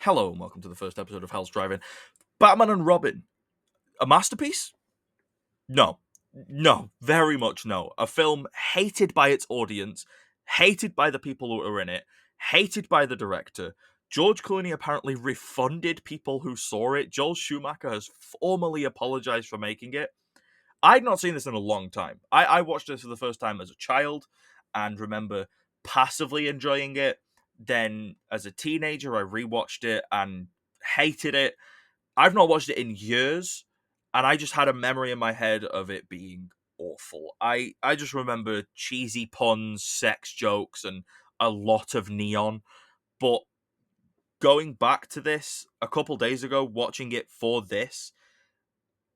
Hello and welcome to the first episode of Hell's Driving. Batman and Robin, a masterpiece? No. No, very much no. A film hated by its audience, hated by the people who are in it, hated by the director. George Clooney apparently refunded people who saw it. Joel Schumacher has formally apologized for making it. I'd not seen this in a long time. I watched this for the first time as a child and remember passively enjoying it. Then, as a teenager, I rewatched it and hated it. I've not watched it in years, and I just had a memory in my head of it being awful. I just remember cheesy puns, sex jokes, and a lot of neon. But going back to this a couple days ago, watching it for this,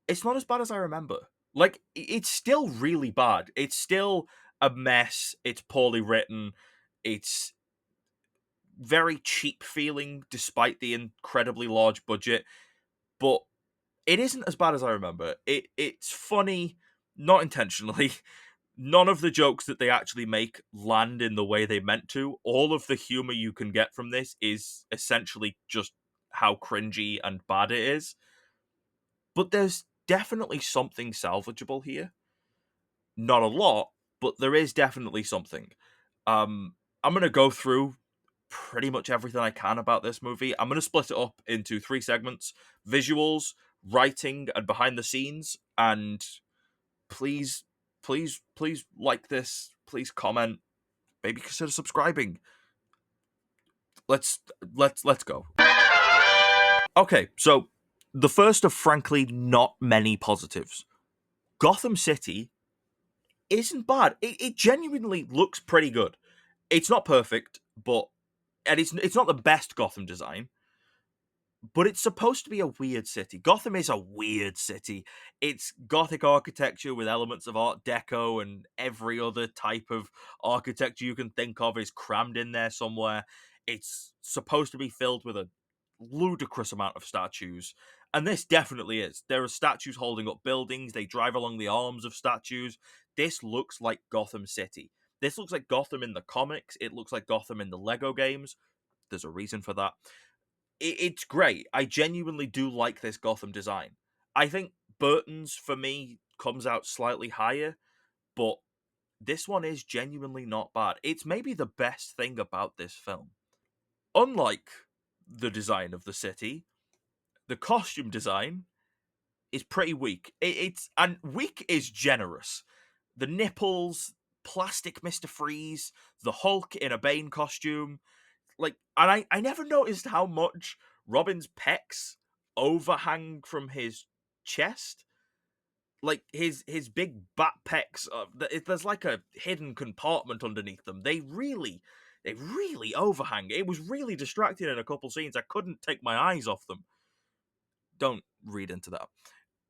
it's not as bad as I remember. Like, it's still really bad. It's still a mess. It's poorly written. It's very cheap feeling despite the incredibly large budget. But it isn't as bad as I remember. It's funny, not intentionally. None of the jokes that they actually make land in the way they meant to. All of the humor you can get from this is essentially just how cringy and bad it is. But there's definitely something salvageable here. Not a lot, but there is definitely something. I'm gonna go through pretty much everything I can about this movie. I'm gonna split it up into three segments: visuals, writing, and behind the scenes. And please, please like this. Please comment. Maybe consider subscribing. Let's go. Okay, so the first of frankly not many positives. Gotham City isn't bad. It genuinely looks pretty good. It's not perfect, but and it's not the best Gotham design, but it's supposed to be a weird city. Gotham is a weird city. It's gothic architecture with elements of Art Deco, and every other type of architecture you can think of is crammed in there somewhere. It's supposed to be filled with a ludicrous amount of statues, and this definitely is. There are statues holding up buildings, they drive along the arms of statues. This looks like Gotham City. This looks like Gotham in the comics, it looks like Gotham in the Lego games. There's a reason for that. It's great. I genuinely do like this Gotham design. I think Burton's, for me, comes out slightly higher, but this one is genuinely not bad. It's maybe the best thing about this film. Unlike the design of the city, the costume design is pretty weak. It's and weak is generous. The nipples, plastic Mr. Freeze, the Hulk in a Bane costume, like, and I never noticed how much Robin's pecs overhang from his chest. Like his big bat pecs, there's like a hidden compartment underneath them. They really overhang. It was really distracting in a couple scenes. I couldn't take my eyes off them. Don't read into that.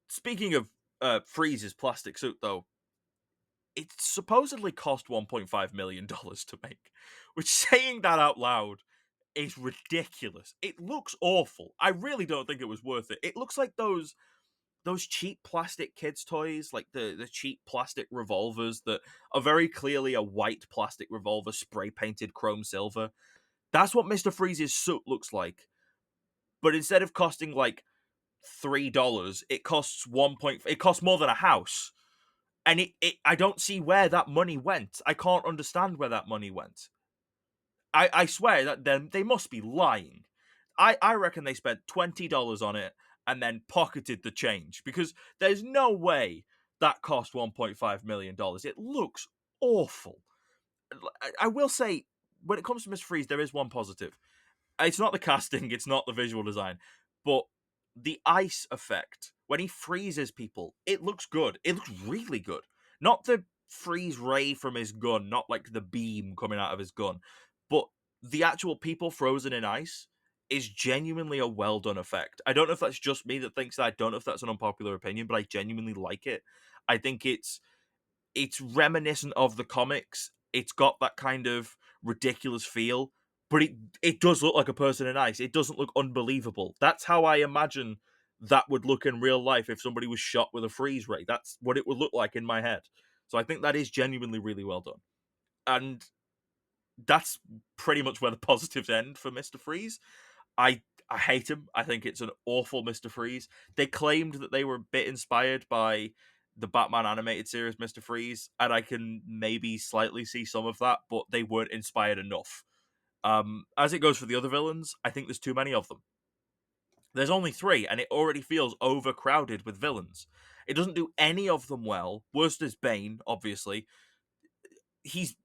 Speaking of Freeze's plastic suit, though, it supposedly cost $1.5 million to make, which, saying that out loud, is ridiculous. It looks awful. I really don't think it was worth it. It looks like those cheap plastic kids toys, like the cheap plastic revolvers that are very clearly a white plastic revolver spray painted chrome silver. That's what Mr. Freeze's suit looks like. But instead of costing like $3, it costs it costs more than a house. And I don't see where that money went. I can't understand where that money went. I swear that they must be lying. I reckon they spent $20 on it and then pocketed the change, because there's no way that cost $1.5 million. It looks awful. I will say, when it comes to Miss Freeze, there is one positive. It's not the casting, it's not the visual design, but the ice effect when he freezes people, it looks good. It looks really good. Not the freeze ray from his gun, not like the beam coming out of his gun, but the actual people frozen in ice is genuinely a well done effect. I don't know if that's just me that thinks that. I don't know if that's an unpopular opinion, but I genuinely like it. I think it's reminiscent of the comics. It's got that kind of ridiculous feel, but it does look like a person in ice. It doesn't look unbelievable. That's how I imagine that would look in real life if somebody was shot with a freeze ray. That's what it would look like in my head. So I think that is genuinely really well done. And that's pretty much where the positives end for Mr. Freeze. I hate him. I think it's an awful Mr. Freeze. They claimed that they were a bit inspired by the Batman animated series Mr. Freeze, and I can maybe slightly see some of that, but they weren't inspired enough. As it goes for the other villains, I think there's too many of them. There's only three, and it already feels overcrowded with villains. It doesn't do any of them well. Worst is Bane, obviously. He's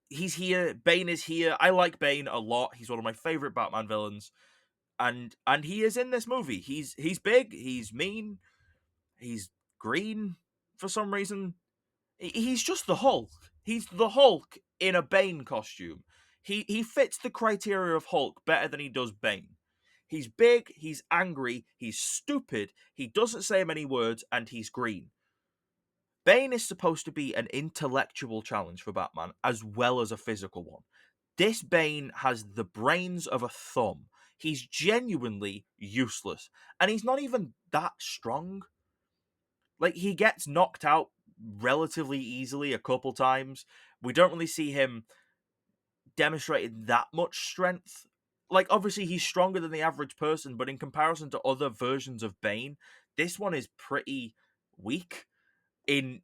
he's here. Bane is here. I like Bane a lot. He's one of my favorite Batman villains, and he is in this movie. He's big. He's mean. He's green for some reason. He's just the Hulk. He's the Hulk in a Bane costume. He fits the criteria of Hulk better than he does Bane. He's big, he's angry, he's stupid, he doesn't say many words, and he's green. Bane is supposed to be an intellectual challenge for Batman as well as a physical one. This Bane has the brains of a thumb. He's genuinely useless, and he's not even that strong. Like, he gets knocked out relatively easily a couple times. We don't really see him demonstrating that much strength. Like, obviously he's stronger than the average person, but in comparison to other versions of Bane, this one is pretty weak in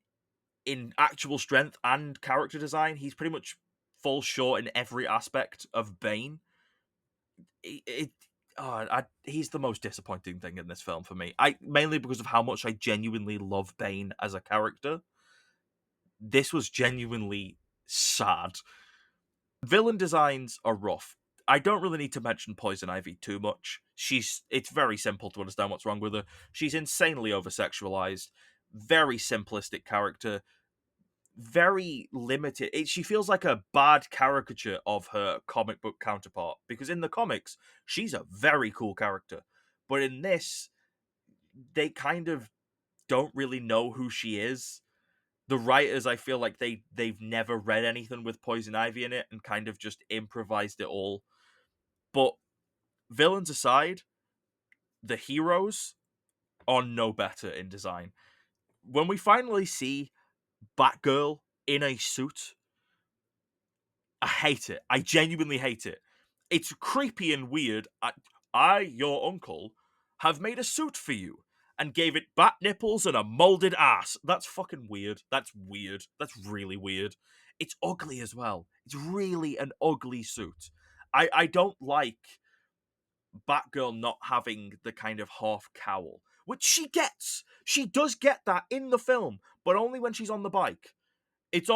actual strength and character design. He's pretty much falls short in every aspect of Bane. He's the most disappointing thing in this film for me. I mainly because of how much I genuinely love Bane as a character. This was genuinely sad. Villain designs are rough. I don't really need to mention Poison Ivy too much. It's very simple to understand what's wrong with her. She's insanely over sexualized, very simplistic character, very limited. She feels like a bad caricature of her comic book counterpart because in the comics, she's a very cool character. But in this, they kind of don't really know who she is. The writers, I feel like they've never read anything with Poison Ivy in it and kind of just improvised it all. But villains aside, the heroes are no better in design. When we finally see Batgirl in a suit, I hate it. I genuinely hate it. It's creepy and weird. Your uncle, have made a suit for you and gave it bat nipples and a molded ass. That's fucking weird. That's weird. That's really weird. It's ugly as well. It's really an ugly suit. I don't like Batgirl not having the kind of half cowl, which she gets. She does get that in the film, but only when she's on the bike. She's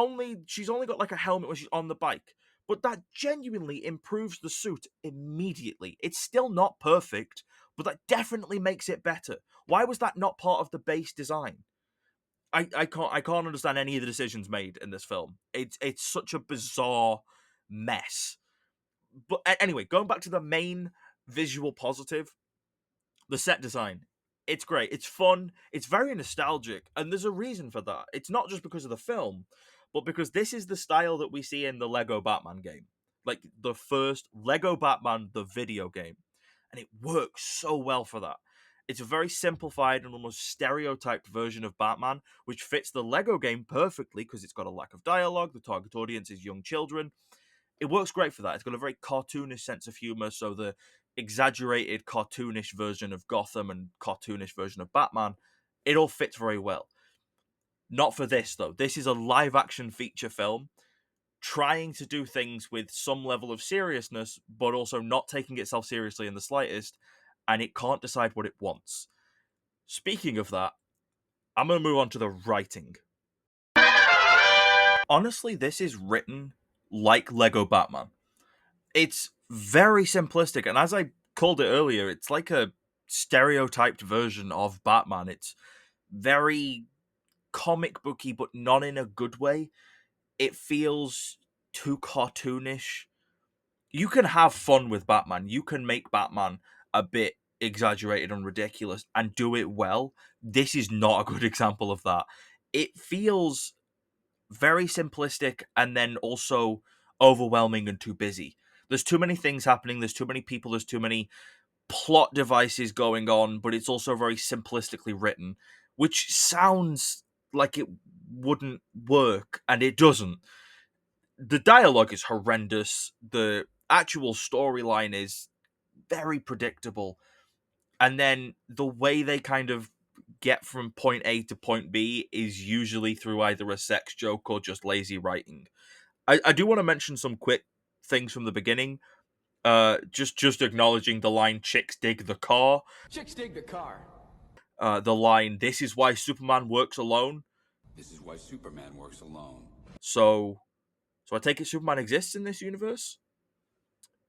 only got like a helmet when she's on the bike, but that genuinely improves the suit immediately. It's still not perfect, but that definitely makes it better. Why was that not part of the base design? I can't understand any of the decisions made in this film. It's such a bizarre mess. But anyway, going back to the main visual positive, the set design. It's great. It's fun. It's very nostalgic. And there's a reason for that. It's not just because of the film, but because this is the style that we see in the Lego Batman game. Like the first Lego Batman, the video game. And it works so well for that. It's a very simplified and almost stereotyped version of Batman, which fits the Lego game perfectly because it's got a lack of dialogue. The target audience is young children. It works great for that. It's got a very cartoonish sense of humor, so the exaggerated cartoonish version of Gotham and cartoonish version of Batman, it all fits very well. Not for this though. This is a live action feature film trying to do things with some level of seriousness, but also not taking itself seriously in the slightest, and it can't decide what it wants. Speaking of that, I'm going to move on to the writing. Honestly, this is written like Lego Batman. It's very simplistic, and as I called it earlier, it's like a stereotyped version of Batman. It's very comic booky, but not in a good way. It feels too cartoonish. You can have fun with Batman. You can make Batman a bit exaggerated and ridiculous and do it well. This is not a good example of that. It feels very simplistic and then also overwhelming and too busy. There's too many things happening, there's too many people, there's too many plot devices going on, but it's also very simplistically written, which sounds like it wouldn't work, and it doesn't. The dialogue is horrendous. The actual storyline is very predictable. And then the way they kind of get from point A to point B is usually through either a sex joke or just lazy writing. I do want to mention some quick things from the beginning. Just acknowledging the line "Chicks dig the car." Chicks dig the car. The line "This is why Superman works alone." This is why Superman works alone. So I take it Superman exists in this universe.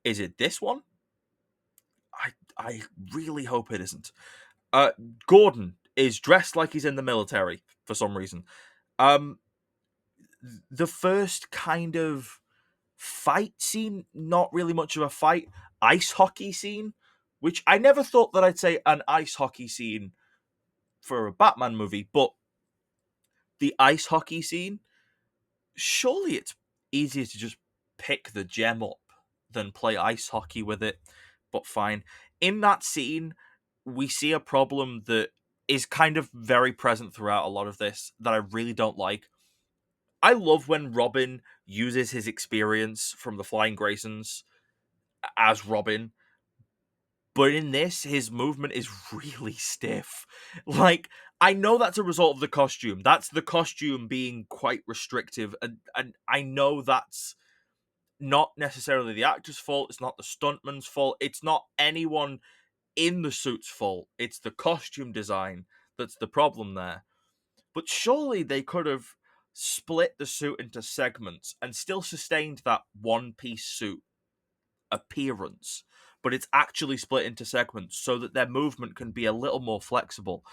Is it this one? I really hope it isn't. Gordon is dressed like he's in the military for some reason. The first kind of fight scene, not really much of a fight, ice hockey scene, which I never thought that I'd say an ice hockey scene for a Batman movie, but the ice hockey scene, surely it's easier to just pick the gem up than play ice hockey with it, but fine. In that scene, we see a problem that is kind of very present throughout a lot of this that I really don't like. I love when Robin uses his experience from the Flying Graysons as Robin, but in this, his movement is really stiff. Like, I know that's a result of the costume. That's the costume being quite restrictive, and I know that's not necessarily the actor's fault. It's not the stuntman's fault. It's not anyone in the suit's fault. It's the costume design that's the problem there. But surely they could have split the suit into segments and still sustained that one-piece suit appearance, but it's actually split into segments so that their movement can be a little more flexible.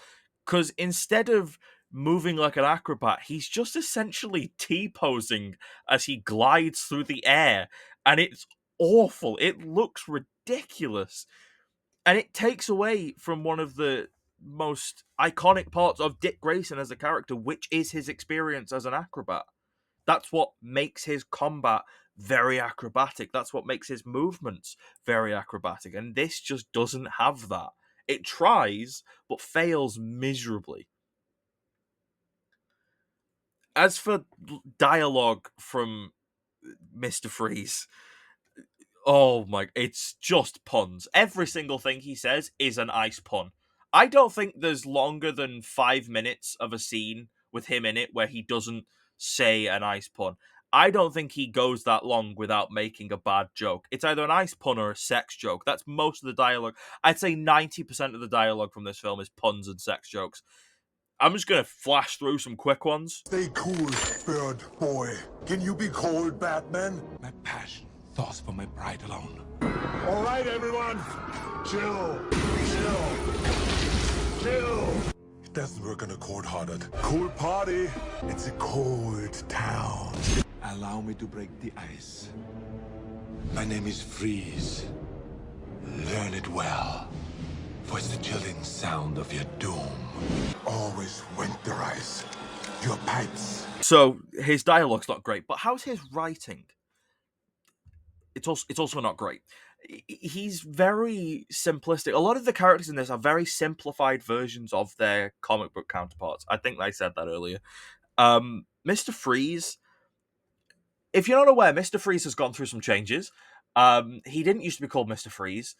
Because instead of moving like an acrobat, he's just essentially T-posing as he glides through the air, and it's awful. It looks ridiculous, and it takes away from one of the most iconic parts of Dick Grayson as a character, which is his experience as an acrobat. That's what makes his combat very acrobatic. That's what makes his movements very acrobatic. And this just doesn't have that. It tries, but fails miserably. As for dialogue from Mr. Freeze, oh my, it's just puns. Every single thing he says is an ice pun. I don't think there's longer than 5 minutes of a scene with him in it where he doesn't say an ice pun. I don't think he goes that long without making a bad joke. It's either an ice pun or a sex joke. That's most of the dialogue. I'd say 90% of the dialogue from this film is puns and sex jokes. I'm just going to flash through some quick ones. Stay cool, bird boy. Can you be cold, Batman? My passion, thoughts for my bride alone. All right, everyone. Chill. It doesn't work on a cold-hearted. Cold party. It's a cold town. Allow me to break the ice. My name is Freeze. Learn it well, for it's the chilling sound of your doom. Always winterize your pipes. So his dialogue's not great, but how's his writing? It's also not great. He's very simplistic. A lot of the characters in this are very simplified versions of their comic book counterparts. I think I said that earlier. Mr. Freeze, if you're not aware, Mr. Freeze has gone through some changes. He didn't used to be called Mr. Freeze.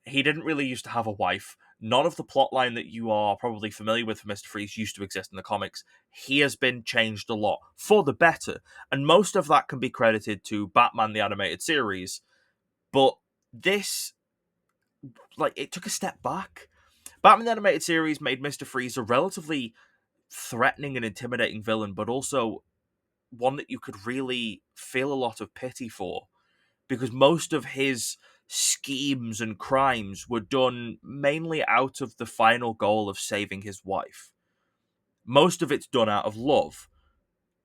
He didn't really used to have a wife. None of the plotline that you are probably familiar with for Mr. Freeze used to exist in the comics. He has been changed a lot for the better, and most of that can be credited to Batman the Animated Series. But this, it took a step back. Batman the Animated Series made Mr. Freeze a relatively threatening and intimidating villain, but also one that you could really feel a lot of pity for, because most of his schemes and crimes were done mainly out of the final goal of saving his wife. Most of it's done out of love.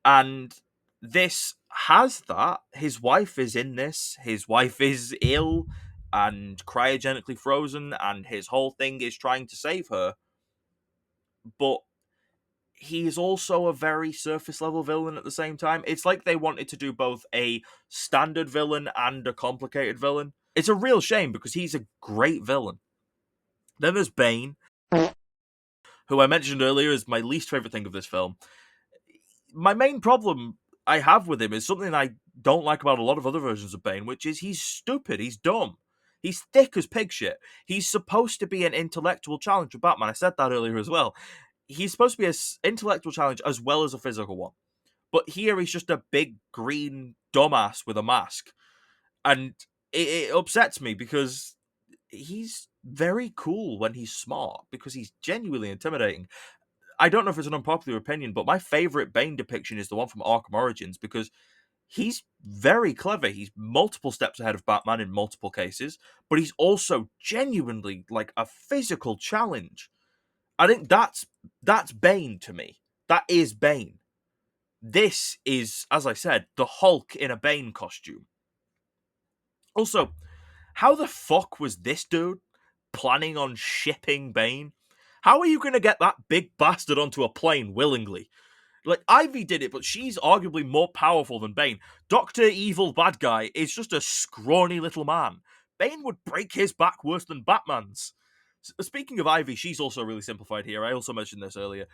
And this has that. His wife is in this. His wife is ill and cryogenically frozen, and his whole thing is trying to save her. But he is also a very surface level villain at the same time. It's like they wanted to do both a standard villain and a complicated villain. It's a real shame because he's a great villain. Then there's Bane, who I mentioned earlier is my least favorite thing of this film. My main problem I have with him is something I don't like about a lot of other versions of Bane, which is he's stupid, he's dumb. He's thick as pig shit. He's supposed to be an intellectual challenge for Batman. I said that earlier as well. He's supposed to be an intellectual challenge as well as a physical one. But here he's just a big green dumbass with a mask. And it upsets me because he's very cool when he's smart, because he's genuinely intimidating. I don't know if it's an unpopular opinion, but my favorite Bane depiction is the one from Arkham Origins, because he's very clever. He's multiple steps ahead of Batman in multiple cases, but he's also genuinely like a physical challenge. I think that's Bane to me. That is Bane. This is, as I said, the Hulk in a Bane costume. Also, how the fuck was this dude planning on shipping Bane? How are you going to get that big bastard onto a plane willingly? Like, Ivy did it, but she's arguably more powerful than Bane. Dr. Evil Bad Guy is just a scrawny little man. Bane would break his back worse than Batman's. Speaking of Ivy, she's also really simplified here. I also mentioned this earlier.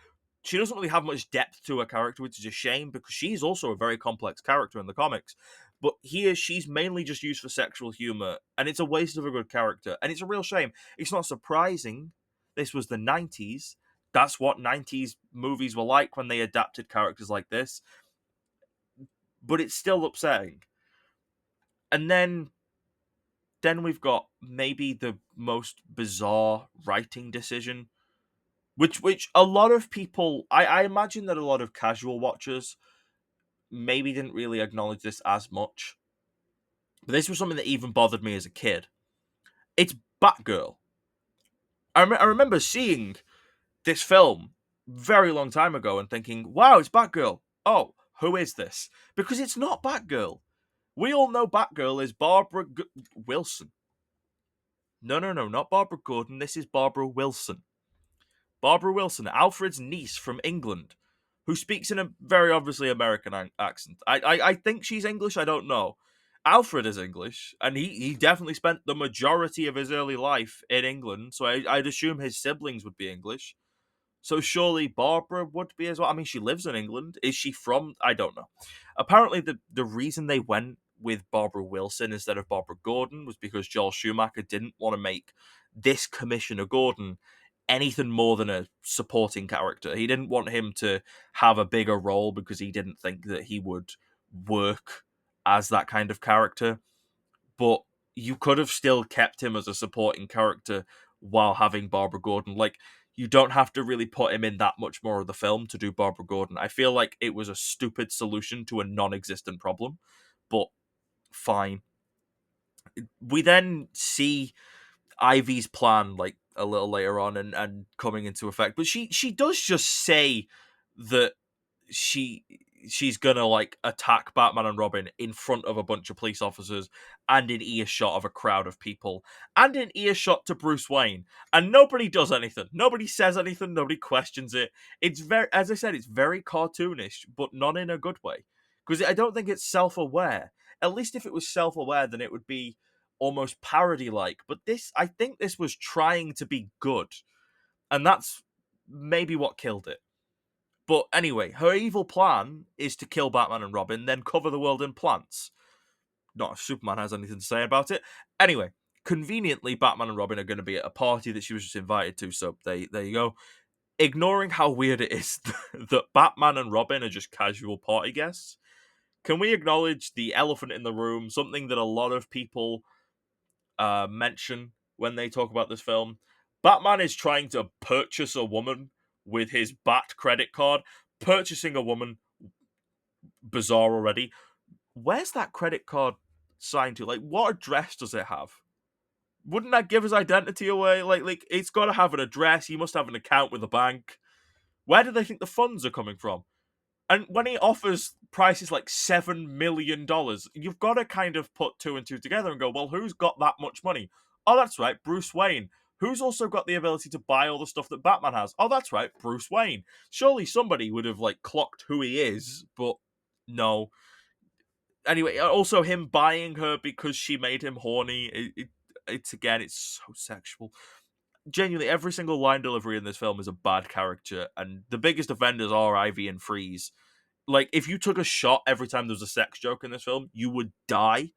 She doesn't really have much depth to her character, which is a shame, because she's also a very complex character in the comics. But here, she's mainly just used for sexual humor, and it's a waste of a good character. And it's a real shame. It's not surprising. This was the 90s. That's what 90s movies were like when they adapted characters like this. But it's still upsetting. And then we've got maybe the most bizarre writing decision, which a lot of people, I imagine that a lot of casual watchers maybe didn't really acknowledge this as much. But this was something that even bothered me as a kid. It's Batgirl. I remember seeing this film very long time ago and thinking, wow, it's Batgirl. Oh, who is this? Because it's not Batgirl. We all know Batgirl is Barbara Wilson. No, not Barbara Gordon. This is Barbara Wilson. Barbara Wilson, Alfred's niece from England, who speaks in a very obviously American accent. I think she's English. I don't know. Alfred is English, and he definitely spent the majority of his early life in England, so I'd assume his siblings would be English. So surely Barbara would be as well. I mean, she lives in England. Is she from? I don't know. Apparently, the reason they went with Barbara Wilson instead of Barbara Gordon was because Joel Schumacher didn't want to make this Commissioner Gordon anything more than a supporting character. He didn't want him to have a bigger role because he didn't think that he would work as that kind of character. But you could have still kept him as a supporting character while having Barbara Gordon. Like, you don't have to really put him in that much more of the film to do Barbara Gordon. I feel like it was a stupid solution to a non-existent problem, but fine. We then see Ivy's plan like a little later on and coming into effect, but she does just say that she she's gonna like attack Batman and Robin in front of a bunch of police officers and in earshot of a crowd of people and in earshot to Bruce Wayne, and nobody does anything, nobody says anything, nobody questions it. It's very, as I said, it's very cartoonish, but not in a good way, because I don't think it's self-aware. At least if it was self-aware, then it would be almost parody-like, but this, I think this was trying to be good, and that's maybe what killed it. But anyway, her evil plan is to kill Batman and Robin, then cover the world in plants. Not if Superman has anything to say about it. Anyway, conveniently, Batman and Robin are going to be at a party that she was just invited to, so there you go. Ignoring how weird it is that Batman and Robin are just casual party guests, can we acknowledge the elephant in the room, something that a lot of people mention when they talk about this film? Batman is trying to purchase a woman with his Bat credit card. Purchasing a woman, bizarre already. Where's that credit card signed to? Like, what address does it have? Wouldn't that give his identity away? Like it's got to have an address. He must have an account with a bank. Where do they think the funds are coming from? And when he offers prices like $7 million, you've got to kind of put two and two together and go, well, who's got that much money? Oh, that's right, Bruce Wayne. Who's also got the ability to buy all the stuff that Batman has? Oh, that's right, Bruce Wayne. Surely somebody would have like clocked who he is, but no. Anyway, also him buying her because she made him horny. It's again, it's so sexual. Genuinely, every single line delivery in this film is a bad character, and the biggest offenders are Ivy and Freeze. Like, if you took a shot every time there was a sex joke in this film, you would die.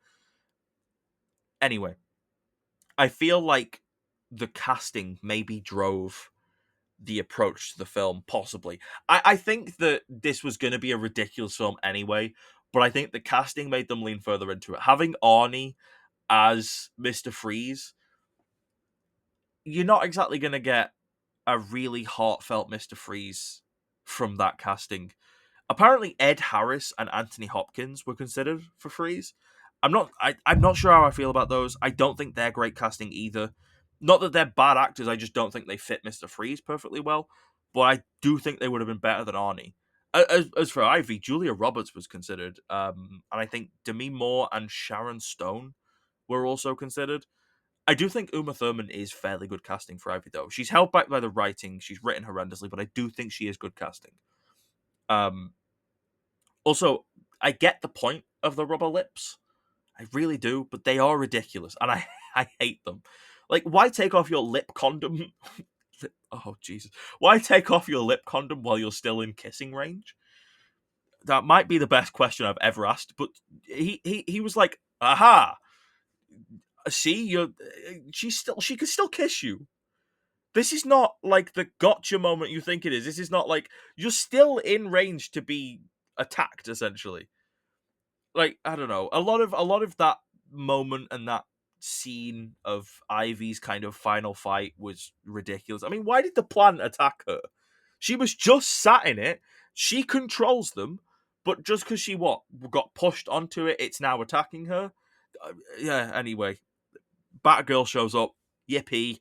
Anyway, I feel like the casting maybe drove the approach to the film, possibly. I think that this was going to be a ridiculous film anyway, but I think the casting made them lean further into it. Having Arnie as Mr. Freeze, you're not exactly going to get a really heartfelt Mr. Freeze from that casting. Apparently, Ed Harris and Anthony Hopkins were considered for Freeze. I'm not sure how I feel about those. I don't think they're great casting either. Not that they're bad actors, I just don't think they fit Mr. Freeze perfectly well. But I do think they would have been better than Arnie. As for Ivy, Julia Roberts was considered, and I think Demi Moore and Sharon Stone were also considered. I do think Uma Thurman is fairly good casting for Ivy, though. She's held back by the writing. She's written horrendously, but I do think she is good casting. Um, Also, I get the point of the rubber lips. I really do, but they are ridiculous, and I hate them. Like, why take off your lip condom? Oh, Jesus. Why take off your lip condom while you're still in kissing range? That might be the best question I've ever asked, but he was like, aha, see, she could still kiss you. This is not like the gotcha moment you think it is. This is not like you're still in range to be attacked, essentially. Like, I don't know, a lot of that moment and that scene of Ivy's kind of final fight was ridiculous. I mean, why did the plant attack her? She was just sat in it. She controls them, but just because she got pushed onto it, it's now attacking her. Yeah. Anyway, Batgirl shows up. Yippee!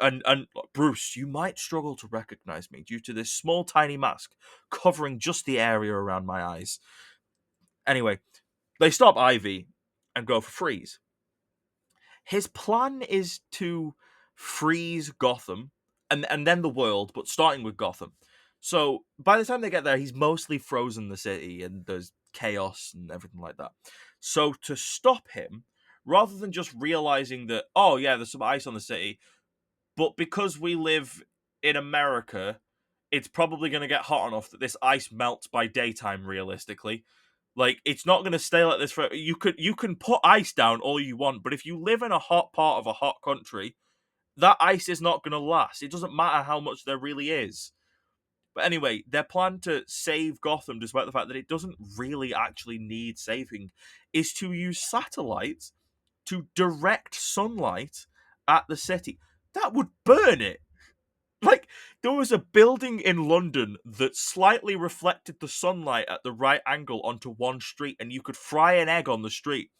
And Bruce, you might struggle to recognize me due to this small, tiny mask covering just the area around my eyes. Anyway, they stop Ivy and go for Freeze. His plan is to freeze Gotham and then the world, but starting with Gotham. So by the time they get there, he's mostly frozen the city and there's chaos and everything like that. So to stop him, rather than just realizing that, oh yeah, there's some ice on the city, but because we live in America, it's probably going to get hot enough that this ice melts by daytime, realistically. Like, it's not going to stay like this for you can put ice down all you want, but if you live in a hot part of a hot country, that ice is not going to last. It doesn't matter how much there really is. But anyway, their plan to save Gotham, despite the fact that it doesn't really actually need saving, is to use satellites to direct sunlight at the city. That would burn it. Like, there was a building in London that slightly reflected the sunlight at the right angle onto one street, and you could fry an egg on the street.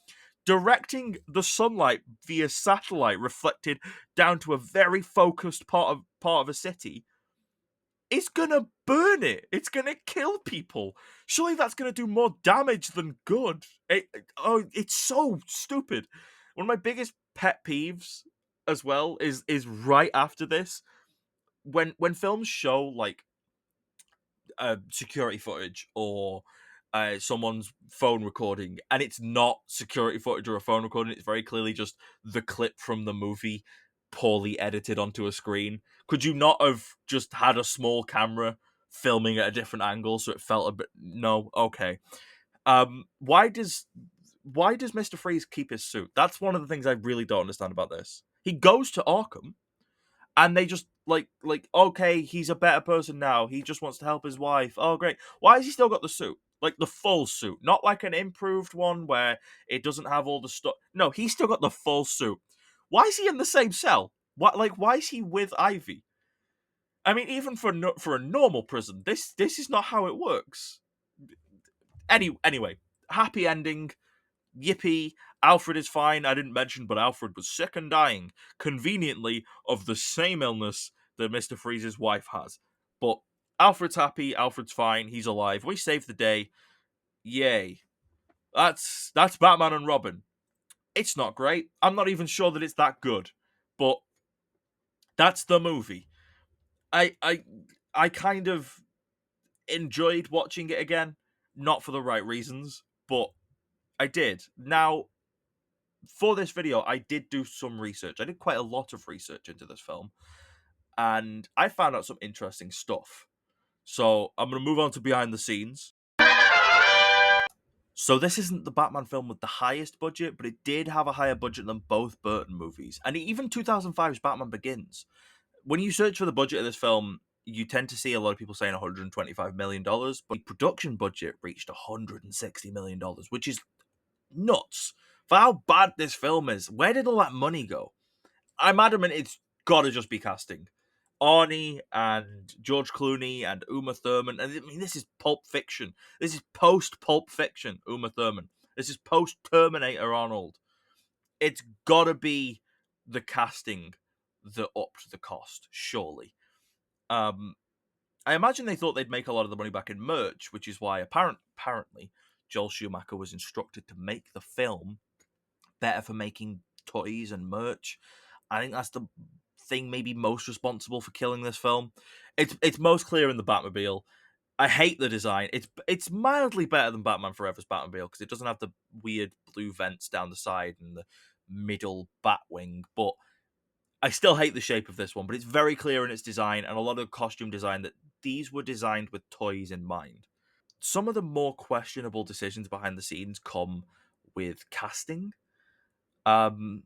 Directing the sunlight via satellite reflected down to a very focused part of a city is gonna burn it. It's gonna kill people. Surely that's gonna do more damage than good. It's so stupid. One of my biggest pet peeves as well is right after this when films show like security footage or someone's phone recording, and it's not security footage or a phone recording, it's very clearly just the clip from the movie poorly edited onto a screen. Could you not have just had a small camera filming at a different angle so it felt a bit? No. Okay. Why does Mr. Freeze keep his suit? That's one of the things I really don't understand about this. He goes to Arkham and they just like okay, he's a better person now. He just wants to help his wife. Oh great. Why has he still got the suit? Like the full suit, not like an improved one where it doesn't have all the stuff. No, he's still got the full suit. Why is he in the same cell? Why is he with Ivy? I mean, even for a normal prison, this is not how it works. Anyway, happy ending. Yippee, Alfred is fine. I didn't mention, but Alfred was sick and dying, conveniently, of the same illness that Mr. Freeze's wife has. But Alfred's happy, Alfred's fine, he's alive. We saved the day. Yay. That's Batman and Robin. It's not great. I'm not even sure that it's that good. But that's the movie. I kind of enjoyed watching it again. Not for the right reasons, but I did. Now, for this video, I did do some research. I did quite a lot of research into this film, and I found out some interesting stuff. So I'm going to move on to behind the scenes. So this isn't the Batman film with the highest budget, but it did have a higher budget than both Burton movies. And even 2005's Batman Begins. When you search for the budget of this film, you tend to see a lot of people saying $125 million, but the production budget reached $160 million, which is nuts. For how bad this film is, where did all that money go? I'm adamant it's gotta just be casting. Arnie and George Clooney and Uma Thurman. And I mean, this is Pulp Fiction. This is post Pulp Fiction, Uma Thurman. This is post Terminator Arnold. It's gotta be the casting that upped the cost, surely. I imagine they thought they'd make a lot of the money back in merch, which is why apparently Joel Schumacher was instructed to make the film better for making toys and merch. I think that's the thing maybe most responsible for killing this film. It's most clear in the Batmobile. I hate the design. It's mildly better than Batman Forever's Batmobile because it doesn't have the weird blue vents down the side and the middle Batwing, but I still hate the shape of this one, but it's very clear in its design and a lot of costume design that these were designed with toys in mind. Some of the more questionable decisions behind the scenes come with casting. Um,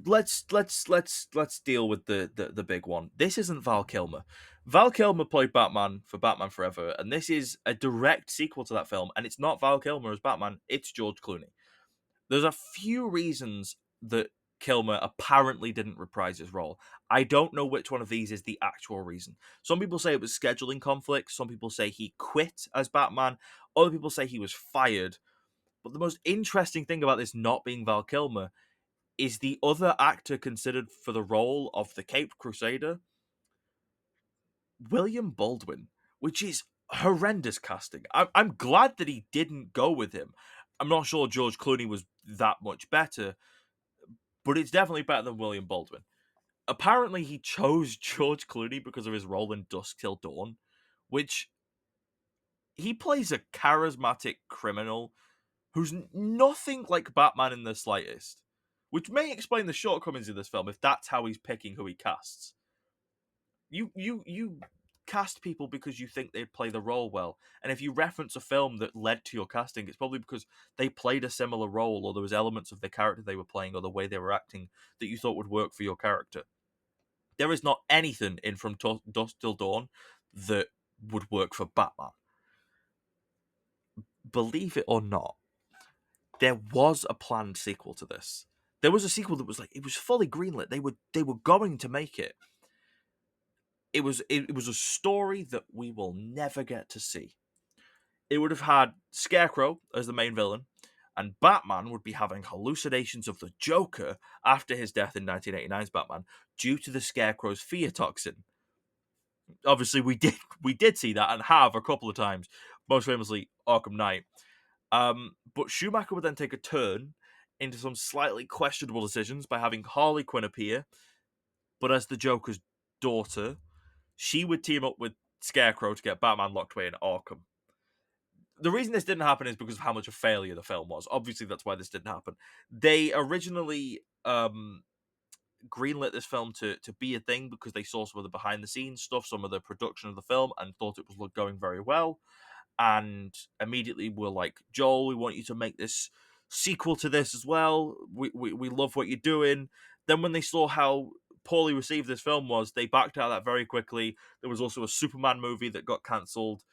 let's deal with the big one. This isn't Val Kilmer. Val Kilmer played Batman for Batman Forever, and this is a direct sequel to that film. And it's not Val Kilmer as Batman; it's George Clooney. There's a few reasons that Kilmer apparently didn't reprise his role. I don't know which one of these is the actual reason. Some people say it was scheduling conflicts. Some people say he quit as Batman. Other people say he was fired. But the most interesting thing about this not being Val Kilmer is the other actor considered for the role of the Caped Crusader, William Baldwin, which is horrendous casting. I'm glad that he didn't go with him. I'm not sure George Clooney was that much better, but it's definitely better than William Baldwin. Apparently, he chose George Clooney because of his role in Dusk Till Dawn, which he plays a charismatic criminal who's nothing like Batman in the slightest, which may explain the shortcomings of this film if that's how he's picking who he casts. You cast people because you think they'd play the role well, and if you reference a film that led to your casting, it's probably because they played a similar role, or there was elements of the character they were playing, or the way they were acting that you thought would work for your character. There is not anything in From Dusk Till Dawn that would work for Batman. Believe it or not, there was a planned sequel to this. There was a sequel that was like it was fully greenlit. They were going to make it. It was a story that we will never get to see. It would have had Scarecrow as the main villain, and Batman would be having hallucinations of the Joker after his death in 1989's Batman due to the Scarecrow's fear toxin. Obviously, we did see that and have a couple of times, most famously Arkham Knight. But Schumacher would then take a turn into some slightly questionable decisions by having Harley Quinn appear, but as the Joker's daughter, she would team up with Scarecrow to get Batman locked away in Arkham. The reason this didn't happen is because of how much a failure the film was. Obviously, that's why this didn't happen. They originally greenlit this film to be a thing because they saw some of the behind the scenes stuff, some of the production of the film, and thought it was going very well. And immediately were like, Joel, we want you to make this sequel to this as well. We love what you're doing. Then when they saw how poorly received this film was, they backed out of that very quickly. There was also a Superman movie that got cancelled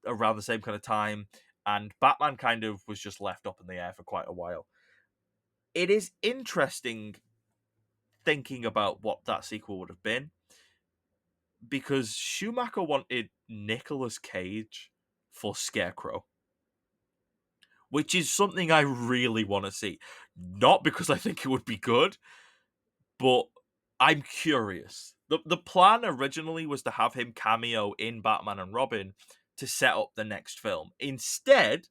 around the same kind of time, and Batman kind of was just left up in the air for quite a while. It is interesting thinking about what that sequel would have been because Schumacher wanted Nicolas Cage for Scarecrow, which is something I really want to see. Not because I think it would be good, but I'm curious. The plan originally was to have him cameo in Batman and Robin to set up the next film. Instead,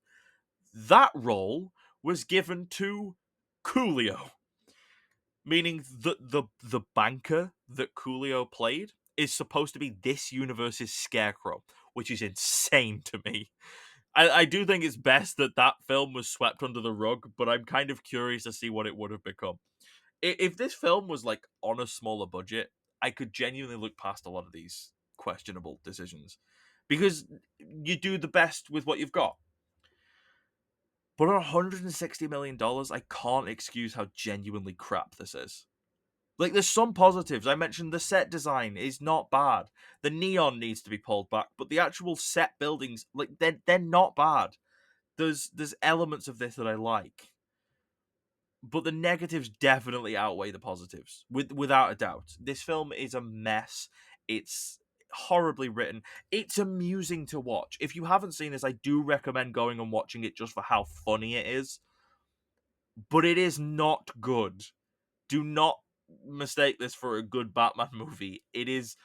that role was given to Coolio, meaning the banker that Coolio played is supposed to be this universe's Scarecrow, which is insane to me. I do think it's best that that film was swept under the rug, but I'm kind of curious to see what it would have become. If this film was like on a smaller budget, I could genuinely look past a lot of these questionable decisions because you do the best with what you've got. But at $160 million, I can't excuse how genuinely crap this is. Like, there's some positives. I mentioned the set design is not bad. The neon needs to be pulled back, but the actual set buildings, like, they're not bad. There's elements of this that I like, but the negatives definitely outweigh the positives, without a doubt. This film is a mess. It's horribly written. It's amusing to watch. If you haven't seen this, I do recommend going and watching it just for how funny it is. But it is not good. Do not mistake this for a good Batman movie. It is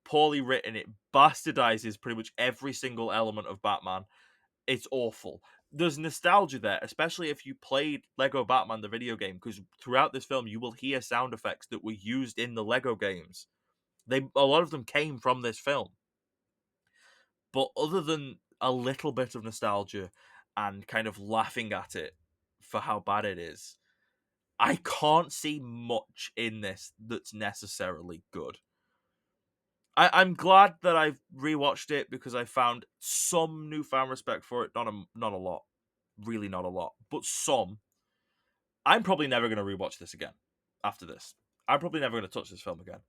poorly written. It bastardizes pretty much every single element of Batman. It's awful. There's nostalgia there, especially if you played Lego Batman, the video game, because throughout this film you will hear sound effects that were used in the Lego games. A lot of them came from this film. But other than a little bit of nostalgia and kind of laughing at it for how bad it is, I can't see much in this that's necessarily good. I'm glad that I've rewatched it because I found some newfound respect for it. Not a lot, really not a lot, but some. I'm probably never going to rewatch this again after this. I'm probably never going to touch this film again.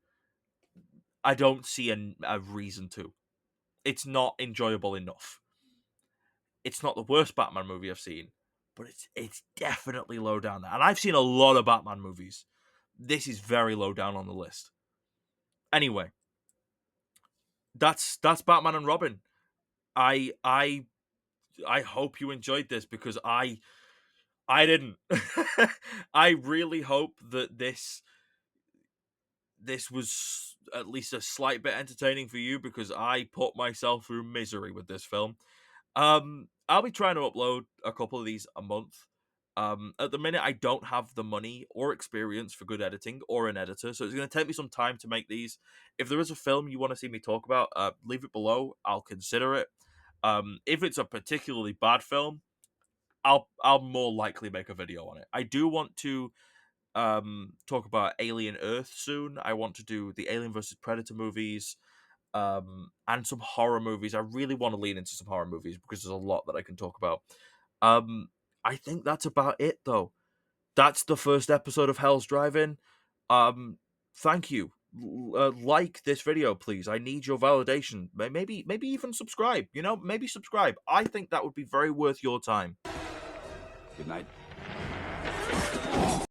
I don't see a reason to. It's not enjoyable enough. It's not the worst Batman movie I've seen, but it's definitely low down there. And I've seen a lot of Batman movies. This is very low down on the list. Anyway, that's Batman and Robin. I hope you enjoyed this because I didn't. I really hope that this was at least a slight bit entertaining for you because I put myself through misery with this film. I'll be trying to upload a couple of these a month. At the minute, I don't have the money or experience for good editing or an editor, so it's going to take me some time to make these. If there is a film you want to see me talk about, leave it below. I'll consider it. If it's a particularly bad film, I'll more likely make a video on it. I do want to talk about Alien Earth soon. I want to do the Alien versus Predator movies, and some horror movies. I really want to lean into some horror movies because there's a lot that I can talk about. I think that's about it though. That's the first episode of Hell's Drive-In. Thank you. Like this video, please. I need your validation. Maybe even subscribe. Maybe subscribe. I think that would be very worth your time. Good night.